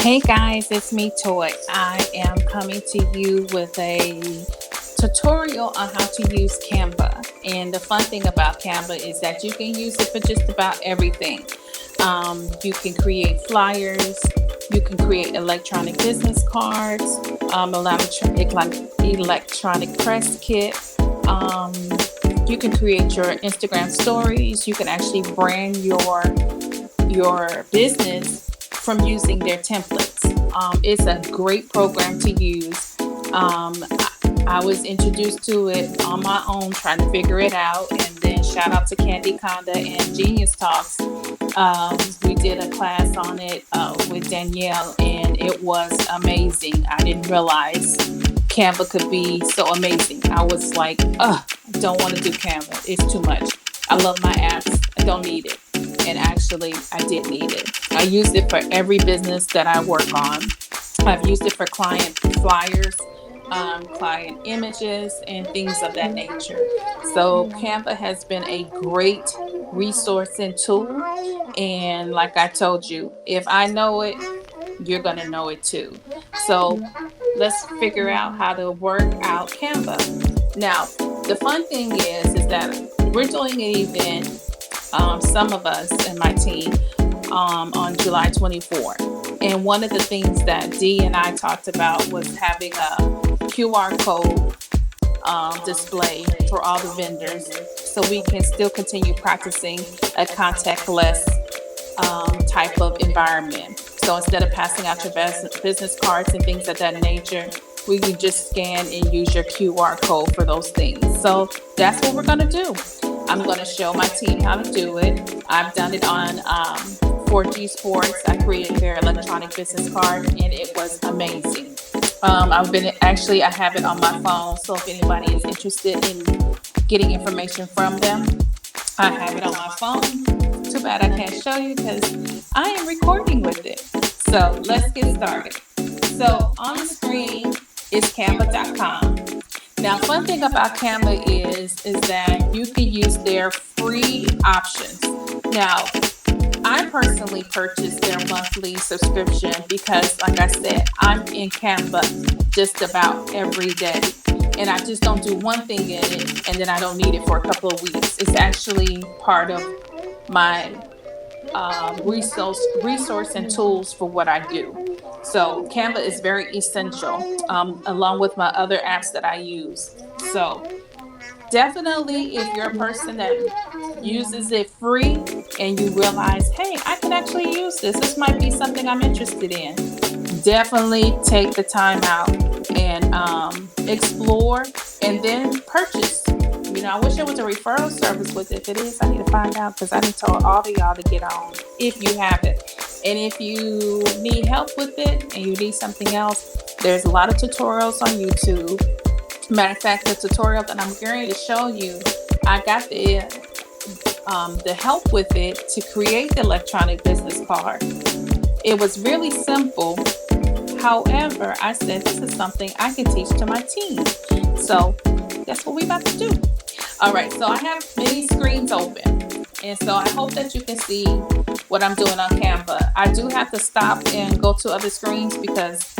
Hey guys, it's me, Toy. I am coming to you with a tutorial on how to use Canva. And the fun thing about Canva is that you can use it for just about everything. You can create flyers, you can create electronic business cards, electronic press kit. Um, you can create your Instagram stories. You can actually brand your business from using their templates. It's a great program to use. I was introduced to it on my own, trying to figure it out, and then shout out to Candy Conda and Genius Talks. We did a class on it with Danielle, and it was amazing. I didn't realize Canva could be so amazing. I was like, I don't want to do Canva. It's too much. I love my apps. I don't need it. And actually, I did need it. I used it for every business that I work on. I've used it for client flyers, client images, and things of that nature. So Canva has been a great resource and tool. And like I told you, if I know it, you're going to know it too. So let's figure out how to work out Canva. Now, the fun thing is that we're doing an event, some of us in my team, on July 24th. And one of the things that Dee and I talked about was having a QR code display for all the vendors so we can still continue practicing a contactless type of environment. So instead of passing out your business cards and things of that nature, we can just scan and use your QR code for those things. So that's what we're going to do. I'm going to show my team how to do it. I've done it on 4G Sports. I created their electronic business card, and it was amazing. I have it on my phone, so if anybody is interested in getting information from them, I have it on my phone. Too bad I can't show you because I am recording with it. So let's get started. So on the screen is canva.com. Now, fun thing about Canva is that you can use their free options. Now, I personally purchased their monthly subscription because, like I said, I'm in Canva just about every day. And I just don't do one thing in it and then I don't need it for a couple of weeks. It's actually part of my resource and tools for what I do. So Canva is very essential, along with my other apps that I use. So definitely, if you're a person that uses it free and you realize, hey, I can actually use this. This might be something I'm interested in. Definitely take the time out and explore and then purchase. I wish there was a referral service with it. If it is, I need to find out because I need to tell all of y'all to get on if you have it. And if you need help with it and you need something else, there's a lot of tutorials on YouTube. Matter of fact, the tutorial that I'm going to show you, I got the help with it to create the electronic business card. It was really simple. However, I said this is something I can teach to my team. So that's what we're about to do. All right, so I have many screens open. And so I hope that you can see what I'm doing on Canva. I do have to stop and go to other screens because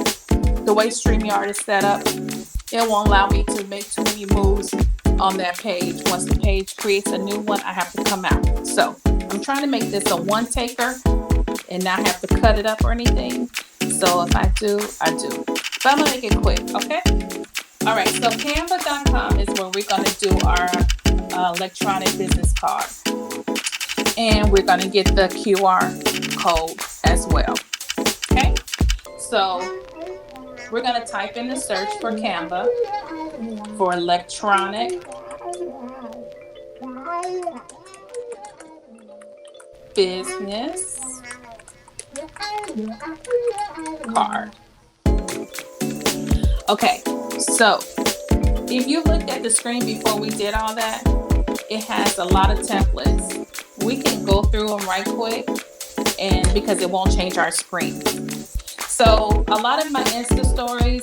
the way StreamYard is set up, it won't allow me to make too many moves on that page. Once the page creates a new one, I have to come out. So I'm trying to make this a one taker and not have to cut it up or anything. So if I do, I do. But I'm going to make it quick, okay? All right, so canva.com is where we're going to do our electronic business card. And we're going to get the QR code as well. Okay, so we're going to type in the search for Canva for electronic business card. Okay, so if you looked at the screen before we did all that, it has a lot of templates. We can go through them right quick and because it won't change our screen. So a lot of my Insta stories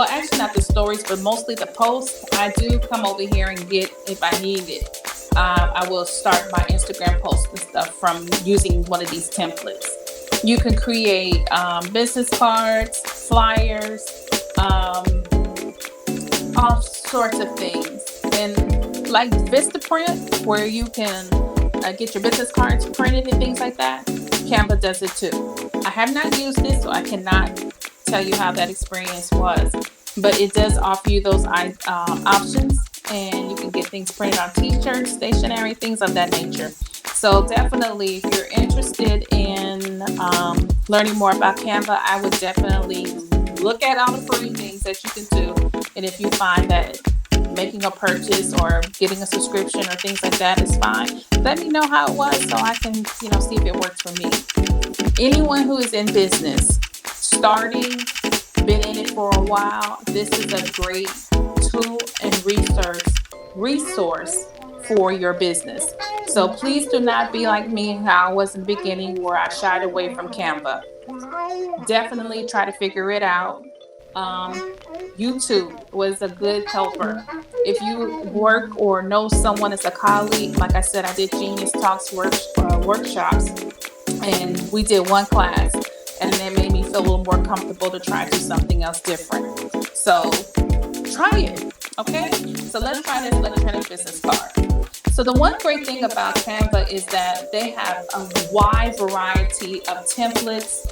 actually not the stories, but mostly the posts, I do come over here and get if I need it. I will start my Instagram posts and stuff from using one of these templates. You can create business cards, flyers, um, all sorts of things. And like Vistaprint, where you can get your business cards printed and things like that, Canva does it too. I have not used this, so I cannot tell you how that experience was, but it does offer you those options, and you can get things printed on t-shirts, stationery, things of that nature. So definitely, if you're interested in learning more about Canva, I would definitely look at all the free things that you can do. And if you find that making a purchase or getting a subscription or things like that is fine, let me know how it was so I can, see if it works for me. Anyone who is in business, starting, been in it for a while, this is a great tool and resource for your business. So please do not be like me, how I was in the beginning, where I shied away from Canva. Definitely try to figure it out. YouTube was a good helper. If you work or know someone as a colleague, like I said, I did Genius Talks workshops, and we did one class, and it made me feel a little more comfortable to try to do something else different. So try it, okay? So let's try this electronic business card. So the one great thing about Canva is that they have a wide variety of templates.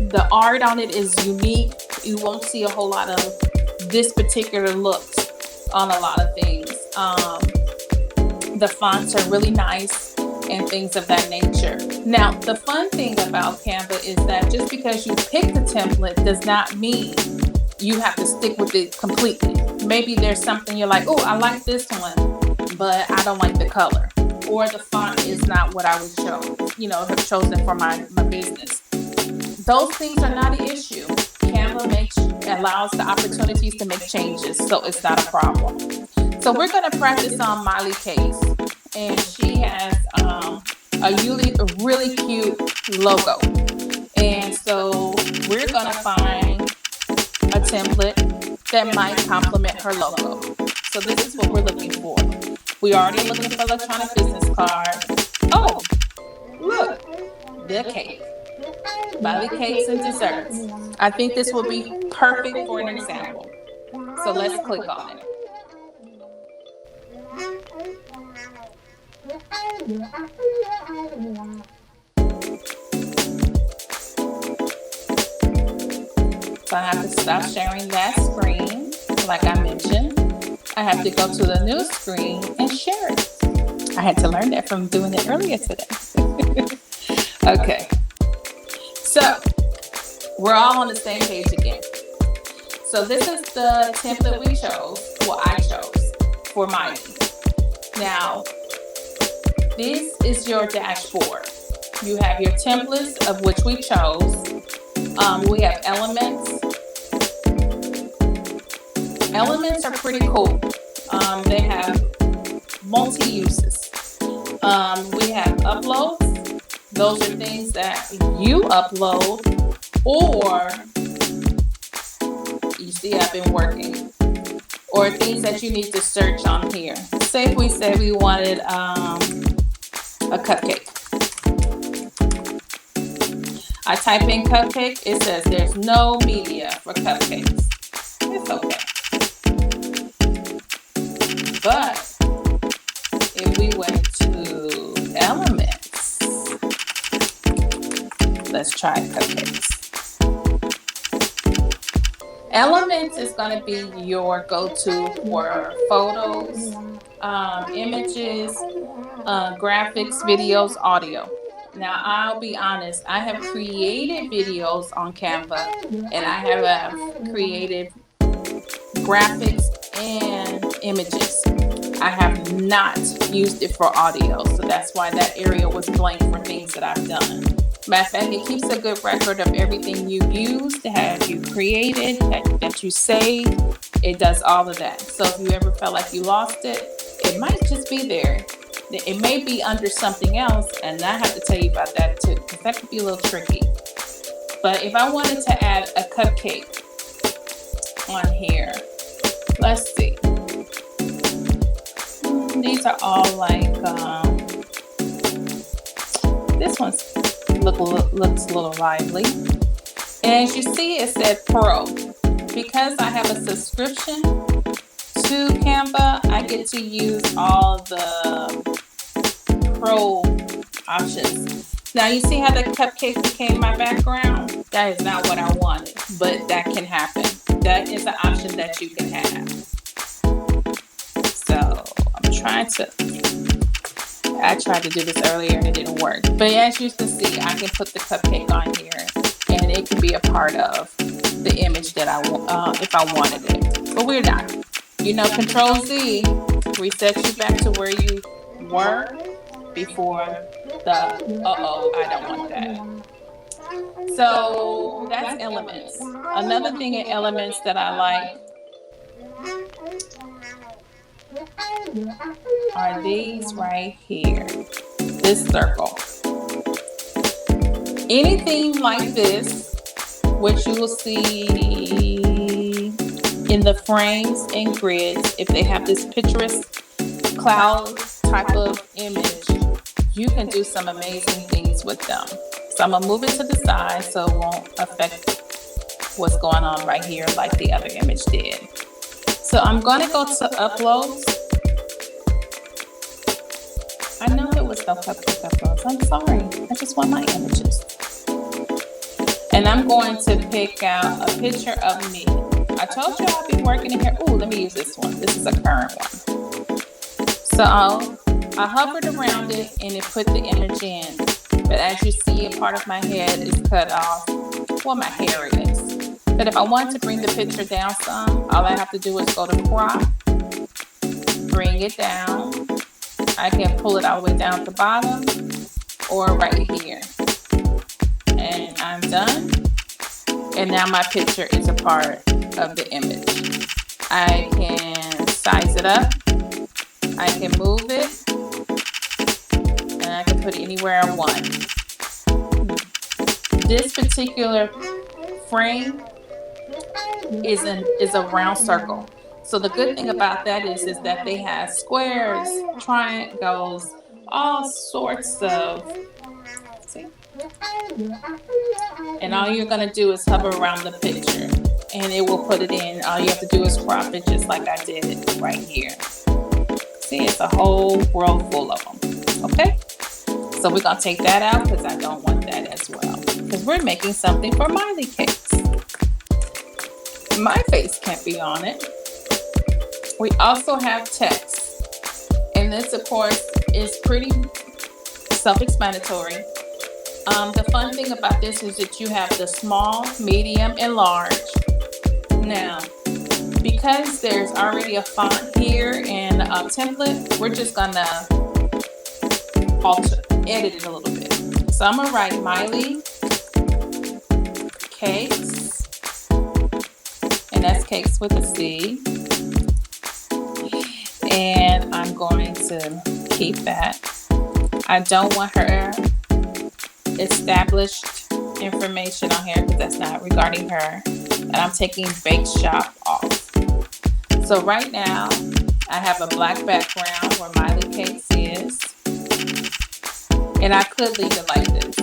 The art on it is unique. You won't see a whole lot of this particular looks on a lot of things. The fonts are really nice and things of that nature. Now, the fun thing about Canva is that just because you picked a template does not mean you have to stick with it completely. Maybe there's something you're like, oh, I like this one, but I don't like the color. Or the font is not what I would have chosen for my business. Those things are not an issue. Canva allows the opportunities to make changes, so it's not a problem. So we're going to practice on Miley Cakez, and she has a really cute logo. And so we're going to find a template that might complement her logo. So this is what we're looking for. We already looking for electronic business card. Oh, look, the cake. Miley Cakez and Desserts. I think this will be perfect for an example. So let's click on it. So I have to stop sharing that screen, like I mentioned. I have to go to the new screen and share it. I had to learn that from doing it earlier today. Okay. So we're all on the same page again. So this is the template we chose, I chose for Miley. Now, this is your dashboard. You have your templates of which we chose. We have elements. Elements are pretty cool. They have multi-uses. We have uploads. Those are things that you upload, or you see I've been working, or things that you need to search on here. Say if we said we wanted a cupcake. I type in cupcake, it says there's no media for cupcakes. It's okay. But if we went to elements, let's try cupcakes. Elements is going to be your go-to for photos, images, graphics, videos, audio. Now, I'll be honest, I have created videos on Canva, and I have created graphics and images. I have not used it for audio, so that's why that area was blank for things that I've done. Matter of fact, it keeps a good record of everything you used, that you created, that you saved. It does all of that. So if you ever felt like you lost it, it might just be there. It may be under something else, and I have to tell you about that too, because that could be a little tricky. But if I wanted to add a cupcake on here, let's see. These are all like This looks a little lively. And as you see, it said Pro. Because I have a subscription to Canva, I get to use all the Pro options. Now you see how the cupcake became my background? That is not what I wanted, but that can happen. That is an option that you can have. So I tried to do this earlier and it didn't work. But as you can see, I can put the cupcake on here and it can be a part of the image that I want, if I wanted it. But we're not. Control Z resets you back to where you were before the, I don't want that. So that's Elements. Another thing in Elements that I like are these right here. This circle. Anything like this, which you will see in the frames and grids, if they have this picturesque cloud type of image, you can do some amazing things with them. So I'm going to move it to the side so it won't affect what's going on right here like the other image did. So I'm going to go to Uploads. I know there was no cupcake uploads. I'm sorry. I just want my images. And I'm going to pick out a picture of me. I told you I'll be working in here. Ooh, let me use this one. This is a current one. So I hovered around it and it put the image in. But as you see, a part of my head is cut off. Well, my hair is. But if I want to bring the picture down some, all I have to do is go to crop, bring it down. I can pull it all the way down at the bottom or right here. And I'm done. And now my picture is a part of the image. I can size it up. I can move it. And I can put it anywhere I want. This particular frame is a round circle. So the good thing about that is that they have squares, triangles, all sorts of. See? And all you're going to do is hover around the picture and it will put it in. All you have to do is crop it just like I did it right here. See, it's a whole world full of them. Okay? So we're going to take that out because I don't want that as well. Because we're making something for Miley Cakes. My face can't be on it. We also have text. And this, of course, is pretty self-explanatory. The fun thing about this is that you have the small, medium, and large. Now, because there's already a font here and a template, we're just going to edit it a little bit. So I'm going to write Miley Cakes. And that's cakes with a C. And I'm going to keep that. I don't want her established information on here because that's not regarding her. And I'm taking Bake Shop off. So right now, I have a black background where Miley Cakes is. And I could leave it like this.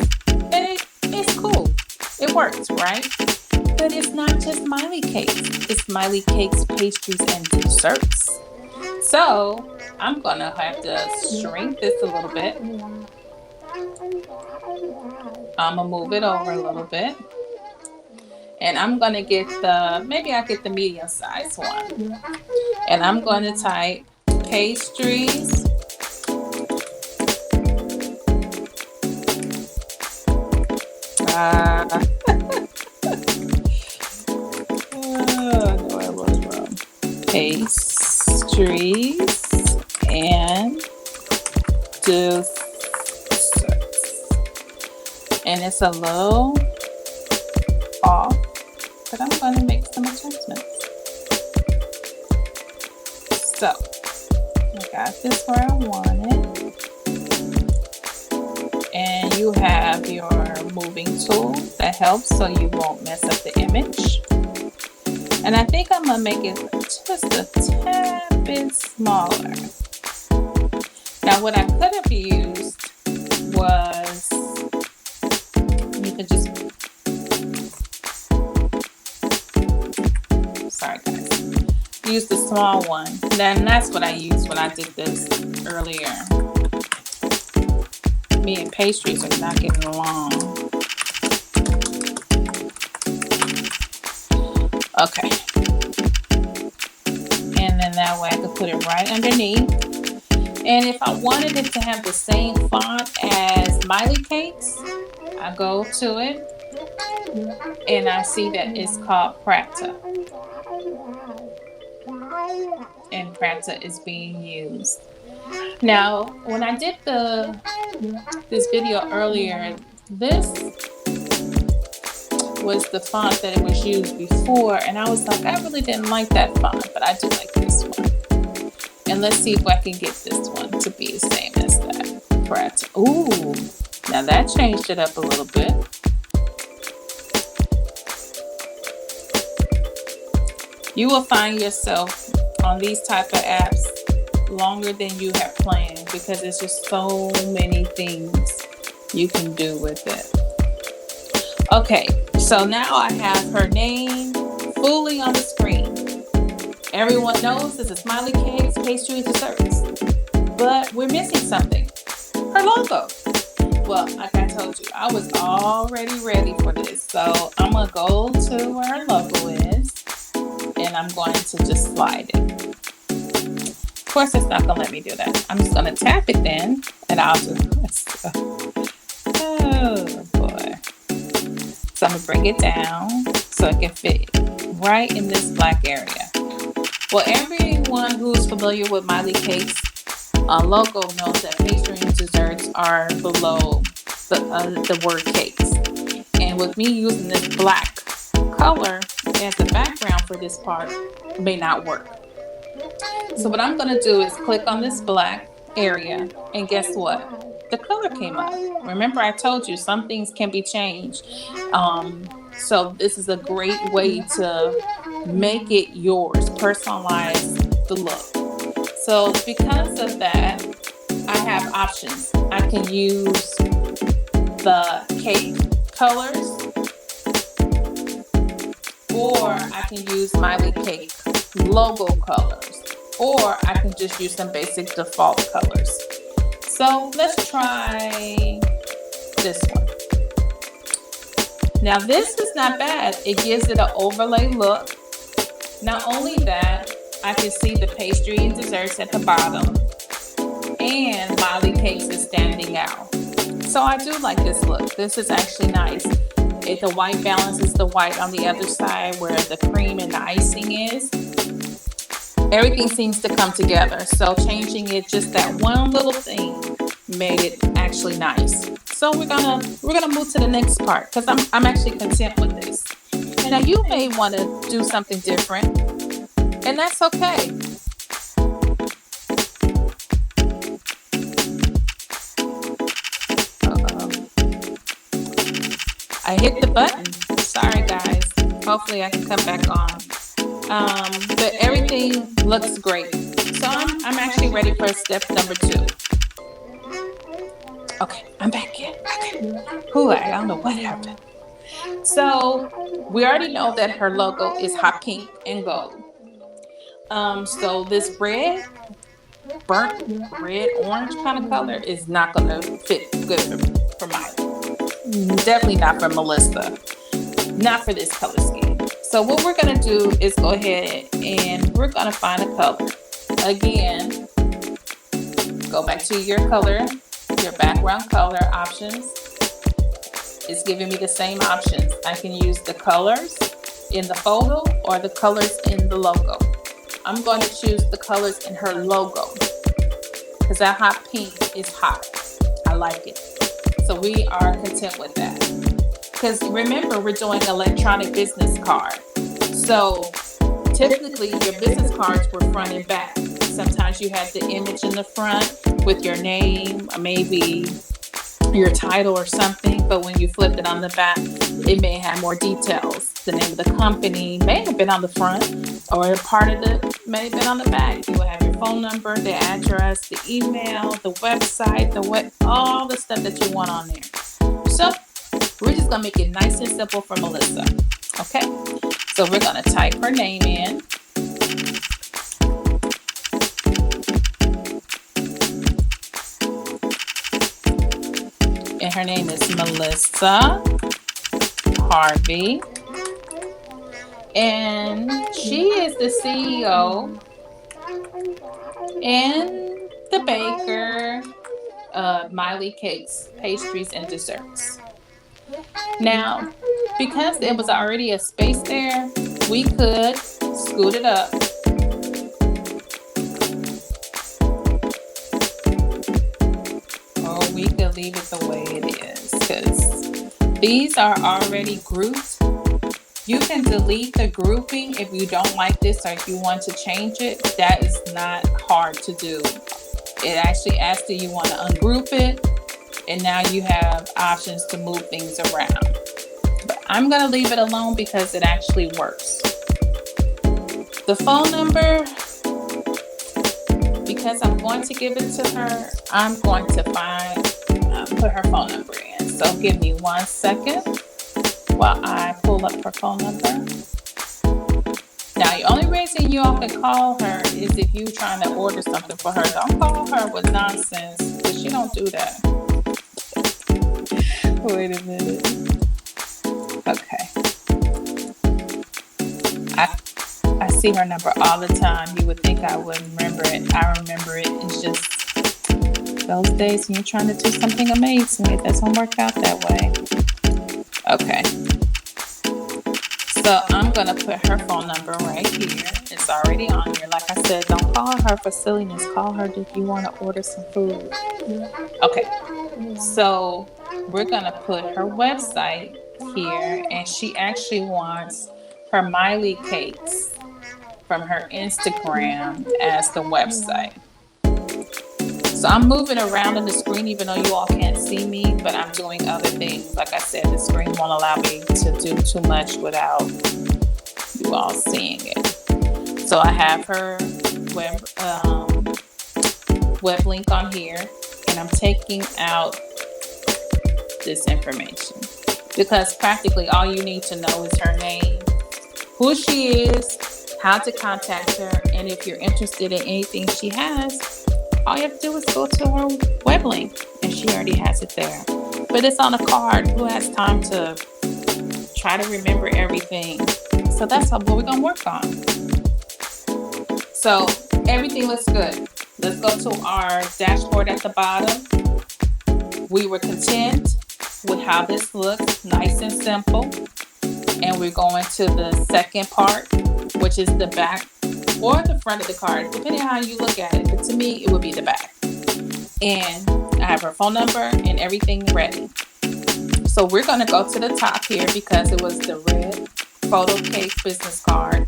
And it's cool. It works, right? But it's not just Miley Cakes. It's Miley Cakez Pastries and Desserts. So I'm going to have to shrink this a little bit. I'm going to move it over a little bit. And I'm going to get maybe I'll get the medium size one. And I'm going to type pastries. I know I wrote it wrong. Pastries and desserts. And it's a little off, but I'm going to make some adjustments. So, I got this where I want it. And you have your moving tool that helps so you won't mess up the image. And I think I'm going to make it just a tad bit smaller. Now, what I could have used was can just, sorry guys, use the small one. Then that's what I used when I did this earlier. Me and pastries are not getting along. Okay. And then that way I could put it right underneath. And if I wanted it to have the same font as Miley Cakes, I go to it and I see that it's called Prata. And Prata is being used. Now, when I did this video earlier, this was the font that it was used before, and I was like, I really didn't like that font, but I do like this one. And let's see if I can get this one to be the same as that. Prata. Ooh, now that changed it up a little bit. You will find yourself on these type of apps longer than you have planned because there's just so many things you can do with it. Okay, so now I have her name fully on the screen. Everyone knows this is Miley Cakez Pastries Desserts, but we're missing something. Her logo. Well, like I told you, I was already ready for this, so I'm gonna go to where her logo is, and I'm going to just slide it. Of course, it's not gonna let me do that. I'm just gonna tap it then, and I'll just. Oh boy. So I'm gonna bring it down so it can fit right in this black area. Well, everyone who's familiar with Miley Cakez logo knows that pastry and desserts are below the word cakes. And with me using this black color as the background for this part may not work. So what I'm going to do is click on this black area, and guess what? The color came up. Remember, I told you some things can be changed. So this is a great way to make it yours, personalize the look. So because of that, I have options. I can use the cake colors, or I can use Miley Cake logo colors, or I can just use some basic default colors. So let's try this one. Now this is not bad. It gives it an overlay look. Not only that, I can see the pastry and desserts at the bottom, and Miley Cakez is standing out. So I do like this look. This is actually nice. If the white balances the white on the other side where the cream and the icing is. Everything seems to come together. So changing it, just that one little thing made it actually nice. So we're gonna move to the next part because I'm actually content with this. Now you may want to do something different, and that's okay. I hit the button. Sorry guys. Hopefully I can come back on. But everything looks great. So I'm actually ready for step number 2. Okay, I'm back in. Okay. Ooh, I don't know what happened. So we already know that her logo is hot pink and gold. So this red, burnt red, orange kind of color is not going to fit good for Miley. Definitely not for Melissa. Not for this color scheme. So what we're going to do is go ahead and we're going to find a color. Again, go back to your color, your background color options. It's giving me the same options. I can use the colors in the photo or the colors in the logo. I'm going to choose the colors in her logo because that hot pink is hot. I like it. So we are content with that. Because remember, we're doing electronic business card. So typically your business cards were front and back. Sometimes you had the image in the front with your name, maybe your title or something, but when you flipped it on the back, it may have more details. The name of the company may have been on the front, or part of it may have been on the back. You will have your phone number, the address, the email, the website, all the stuff that you want on there. So We're just gonna make it nice and simple for Melissa. Okay, so we're gonna type her name in. And her name is Melissa Harvey. And she is the CEO and the baker of Miley Cakez Pastries and Desserts. Now, because there was already a space there, we could scoot it up. Or we could leave it the way it is, because these are already grouped. You can delete the grouping if you don't like this or if you want to change it. That is not hard to do. It actually asks, do you want to ungroup it? And now you have options to move things around. But I'm going to leave it alone because it actually works. The phone number, because I'm going to give it to her, I'm going to put her phone number in. So give me 1 second while I pull up her phone number. Now, the only reason you all can call her is if you're trying to order something for her. Don't call her with nonsense, because she don't do that. Wait a minute. Okay. I see her number all the time. You would think I wouldn't remember it. I remember it. It's just those days when you're trying to do something amazing. It doesn't work out that way. Okay. So I'm going to put her phone number right here. It's already on here. Like I said, don't call her for silliness. Call her if you want to order some food. Okay. So we're going to put her website here. And she actually wants her Miley Cakez from her Instagram as the website. So I'm moving around in the screen even though you all can't see me, but I'm doing other things. Like I said, the screen won't allow me to do too much without you all seeing it. So I have her web link on here, and I'm taking out this information because practically all you need to know is her name, who she is, how to contact her, and if you're interested in anything she has, all you have to do is go to her web link, and she already has it there. But it's on a card. Who has time to try to remember everything? So that's what we're going to work on. So everything looks good. Let's go to our dashboard at the bottom. We were content with how this looks, nice and simple. And we're going to the second part, which is the back or the front of the card, depending on how you look at it. But to me, it would be the back. And I have her phone number and everything ready. So we're going to go to the top here because it was the red photo cake business card.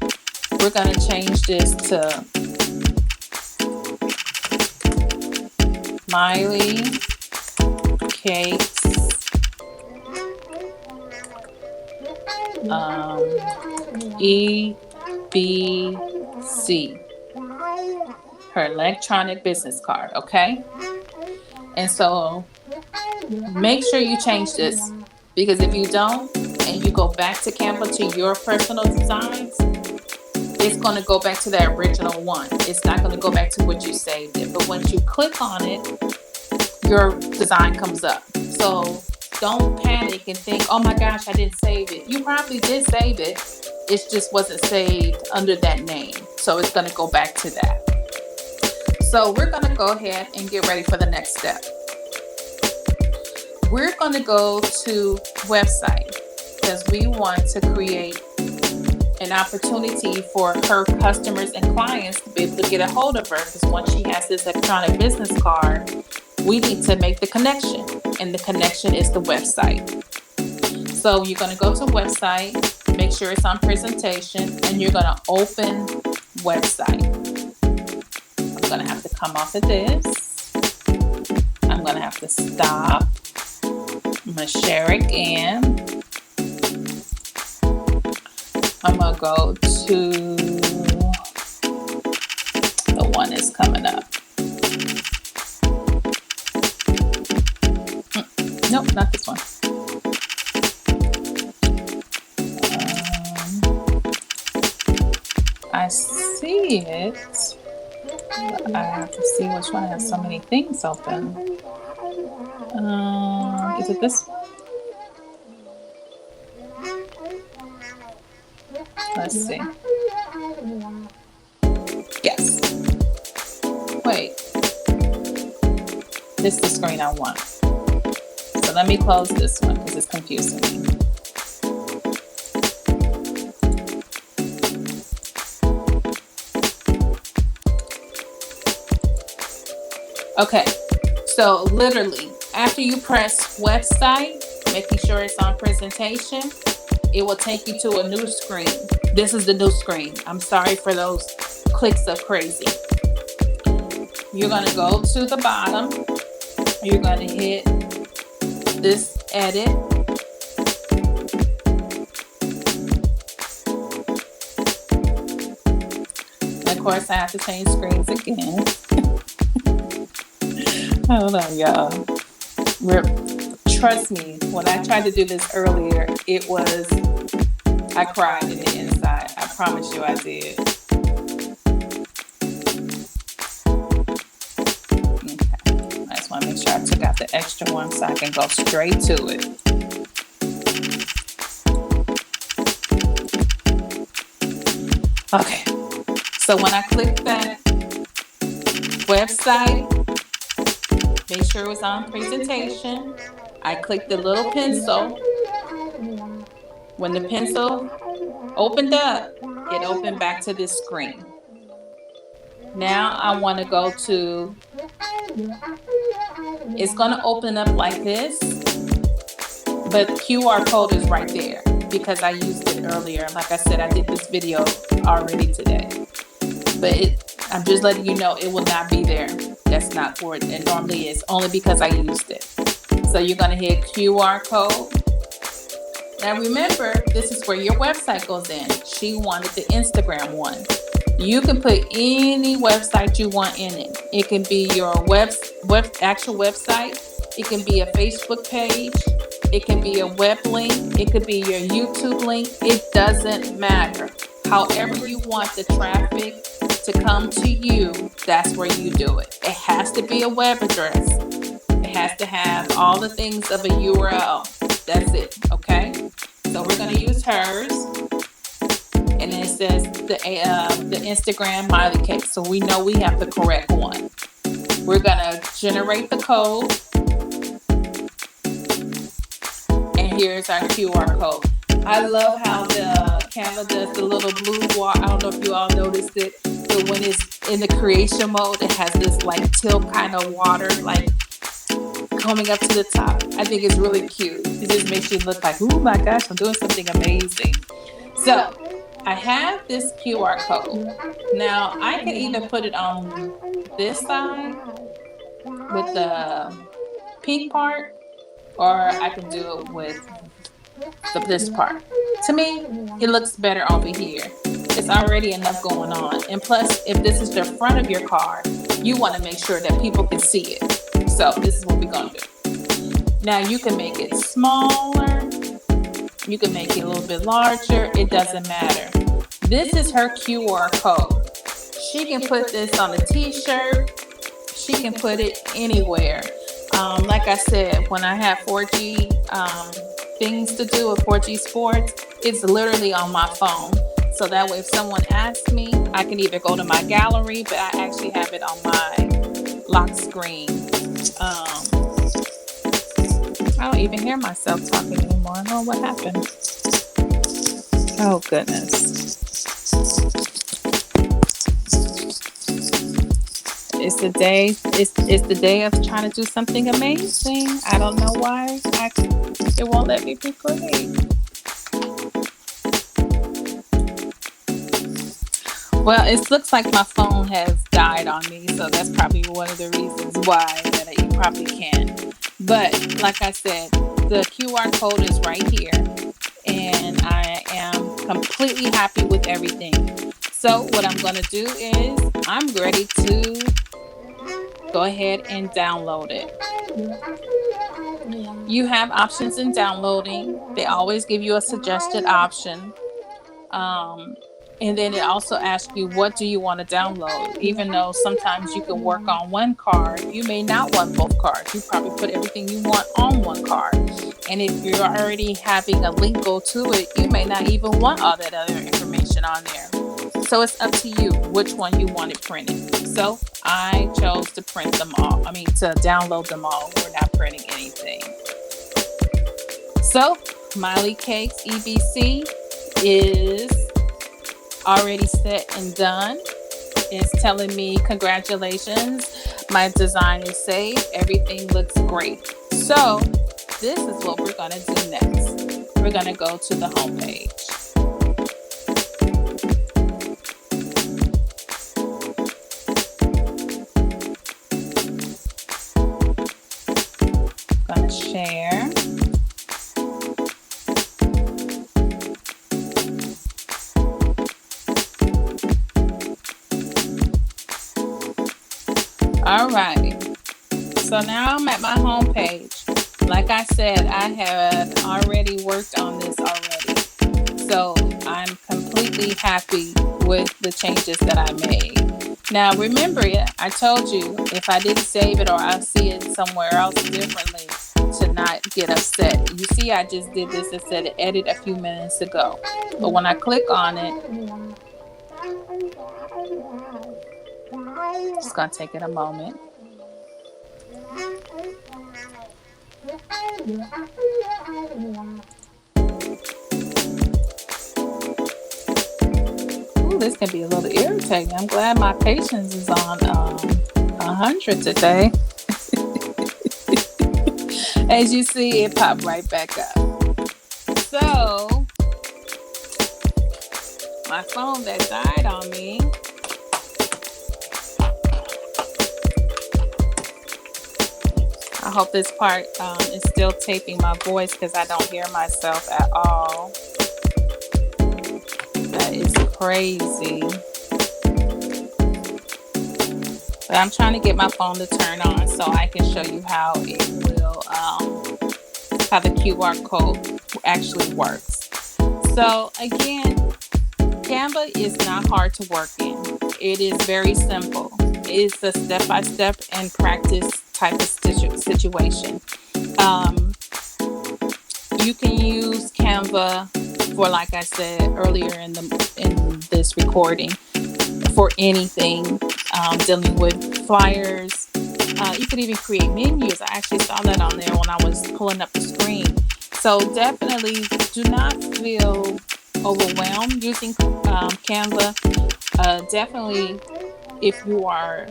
We're going to change this to Miley Cakez EBC, her electronic business card, okay? And so make sure you change this, because if you don't and you go back to Canva to your personal designs, it's going to go back to that original one. It's not going to go back to what you saved it. But once you click on it, your design comes up. So don't panic and think, oh my gosh, I didn't save it. You probably did save it. It just wasn't saved under that name. So it's going to go back to that. So we're going to go ahead and get ready for the next step. We're going to go to website because we want to create an opportunity for her customers and clients to be able to get a hold of her, because once she has this electronic business card, we need to make the connection, and the connection is the website. So you're going to go to website, make sure it's on presentation, and you're going to open website. I'm going to have to come off of this. I'm going to have to stop. I'm going to share again. I'm going to go to the one that's coming up. Nope, not this one. see it. I have to see which one has so many things open. Is it this one? Let's see. Yes. Wait. This is the screen I want. So let me close this one because it's confusing me. Okay, so literally, after you press website, making sure it's on presentation, it will take you to a new screen. This is the new screen. I'm sorry for those clicks of crazy. You're going to go to the bottom. You're going to hit this edit. And of course, I have to change screens again. Hold on, y'all. Trust me, when I tried to do this earlier, I cried in the inside. I promise you I did. Okay. I just want to make sure I took out the extra one so I can go straight to it. Okay. So when I click that website, make sure it was on presentation. I clicked the little pencil. When the pencil opened up, it opened back to this screen. Now I want to go to, it's going to open up like this, but QR code is right there because I used it earlier. Like I said, I did this video already today. But I'm just letting you know it will not be there. That's not where it normally is, only because I used it. So you're going to hit QR code. Now remember, this is where your website goes in. She wanted the Instagram one. You can put any website you want in it. It can be your actual website. It can be a Facebook page. It can be a web link. It could be your YouTube link. It doesn't matter. However you want the traffic to come to you, that's where you do it. It has to be a web address. It has to have all the things of a URL. That's it, okay? So we're going to use hers. And it says the Instagram Miley Cake. So we know we have the correct one. We're going to generate the code. And here's our QR code. I love how the Canva does the little blue water. I don't know if you all noticed it, but when it's in the creation mode, it has this like tilt kind of water, like coming up to the top. I think it's really cute. It just makes you look like, oh my gosh, I'm doing something amazing. So I have this QR code. Now I can either put it on this side with the pink part, or I can do it with this part. To me, it looks better over here. It's already enough going on. And plus, if this is the front of your card, you want to make sure that people can see it. So this is what we're going to do. Now you can make it smaller. You can make it a little bit larger. It doesn't matter. This is her QR code. She can put this on a t-shirt. She can put it anywhere. Like I said, when I have 4G things to do with 4G Sports, it's literally on my phone. So that way if someone asks me, I can either go to my gallery, but I actually have it on my lock screen. I don't even hear myself talking anymore. I don't know what happened. Oh, goodness. It's the day. It's the day of trying to do something amazing. I don't know why. It won't let me be great. Well, it looks like my phone has died on me, so that's probably one of the reasons why that you probably can't. But like I said, the QR code is right here, and I am completely happy with everything. So what I'm going to do is I'm ready to go ahead and download it. You have options in downloading. They always give you a suggested option. And then it also asks you, what do you want to download? Even though sometimes you can work on one card, you may not want both cards. You probably put everything you want on one card. And if you're already having a link go to it, you may not even want all that other information on there. So it's up to you which one you want it printed. So I chose to print them all. To download them all. We're not printing anything. So Miley Cakez EBC is already set and done. It's telling me congratulations, my design is saved, everything looks great. So this is what we're going to do next. We're going to go to the home page. Going to share. All right, so now I'm at my home page. Like I said, I have already worked on this already. So I'm completely happy with the changes that I made. Now remember, I told you if I didn't save it or I see it somewhere else differently to not get upset. You see, I just did this and said edit a few minutes ago. But when I click on it, it's going to take it a moment. Ooh, this can be a little irritating. I'm glad my patience is on 100 today. As you see, it popped right back up. So my phone that died on me, I hope this part is still taping my voice because I don't hear myself at all. That is crazy. But I'm trying to get my phone to turn on so I can show you how it will, how the QR code actually works. So again, Canva is not hard to work in. It is very simple. It's a step-by-step and practice type of situation. You can use Canva for, like I said earlier in this recording, for anything dealing with flyers. You could even create menus. I actually saw that on there when I was pulling up the screen. So definitely do not feel overwhelmed using Canva. Definitely, if you are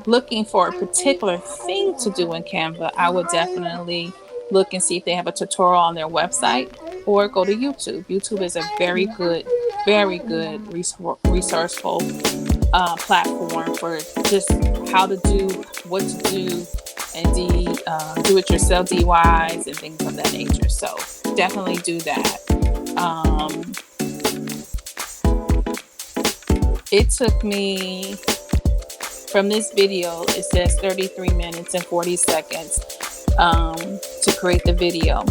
looking for a particular thing to do in Canva, I would definitely look and see if they have a tutorial on their website, or go to YouTube. YouTube is a very good resourceful platform for just how to do, what to do, and do-it-yourself DIYs and things of that nature. So definitely do that. It took me, from this video, it says 33 minutes and 40 seconds to create the video.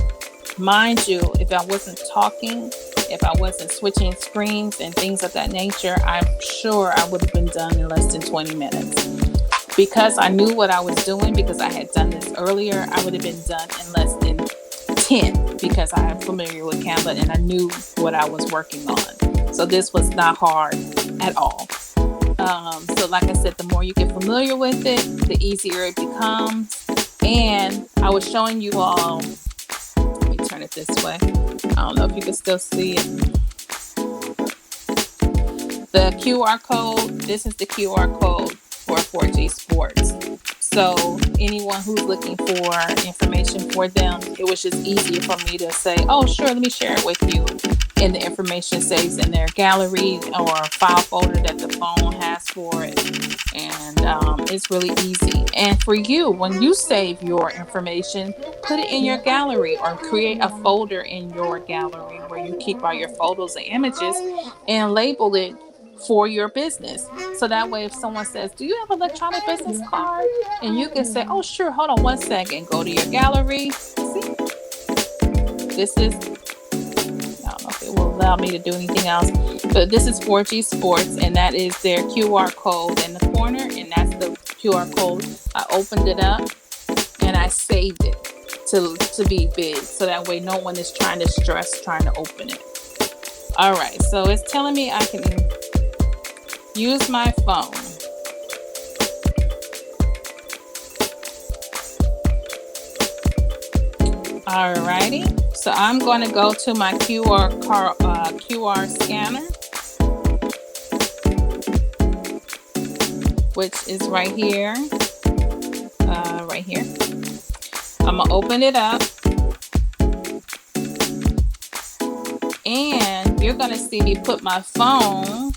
Mind you, if I wasn't talking, if I wasn't switching screens and things of that nature, I'm sure I would have been done in less than 20 minutes. Because I knew what I was doing, because I had done this earlier, I would have been done in less than 10, because I am familiar with Canva and I knew what I was working on. So this was not hard at all. So like I said, the more you get familiar with it, the easier it becomes. And I was showing you all, let me turn it this way. I don't know if you can still see it. The QR code, this is the QR code for 4G Sports. So anyone who's looking for information for them, it was just easier for me to say, oh, sure, let me share it with you. And the information saves in their gallery or file folder that the phone has for it. And it's really easy. And for you, when you save your information, put it in your gallery or create a folder in your gallery where you keep all your photos and images, and label it for your business. So that way, if someone says, do you have an electronic business card? And you can say, oh, sure, hold on one second. Go to your gallery. See, this is, I don't know if it will allow me to do anything else. But this is 4G Sports, and that is their QR code in the corner, and that's the QR code. I opened it up and I saved it to be big, so that way no one is trying to open it. All right, so it's telling me I can use my phone. Alrighty, so I'm going to go to my QR scanner, which is right here. Right here. I'm gonna open it up, and you're gonna see me put my phone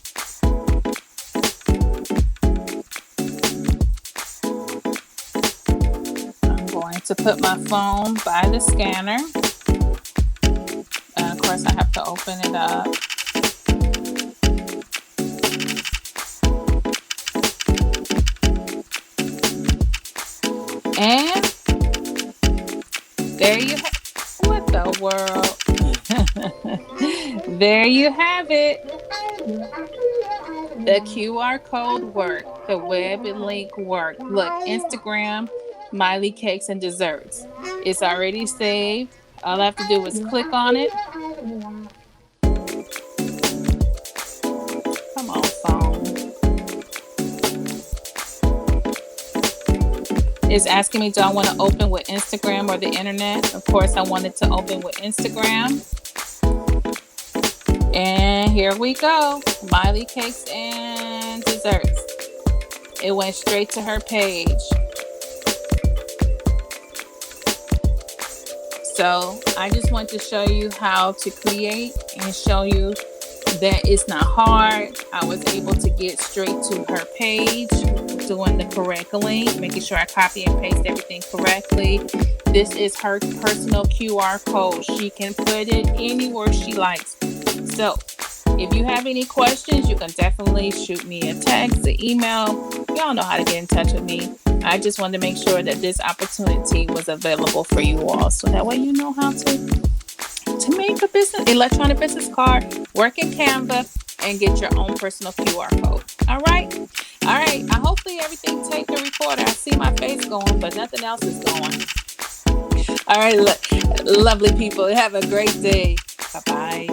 to put my phone by the scanner. Of course, I have to open it up. And there you have what the world. There you have it. The QR code worked. The web link worked. Look, Instagram, Miley Cakes and Desserts. It's already saved. All I have to do is click on it. Come on, phone. It's asking me, do I want to open with Instagram or the internet? Of course, I wanted to open with Instagram. And here we go. Miley Cakes and Desserts. It went straight to her page. So I just want to show you how to create and show you that it's not hard. I was able to get straight to her page, doing the correct link, making sure I copy and paste everything correctly. This is her personal QR code. She can put it anywhere she likes. So if you have any questions, you can definitely shoot me a text, an email. Y'all know how to get in touch with me. I just wanted to make sure that this opportunity was available for you all, so that way you know how to make a electronic business card, work in Canva, and get your own personal QR code. All right. Hopefully everything take the recorder. I see my face going, but nothing else is going. All right, lovely people. Have a great day. Bye-bye.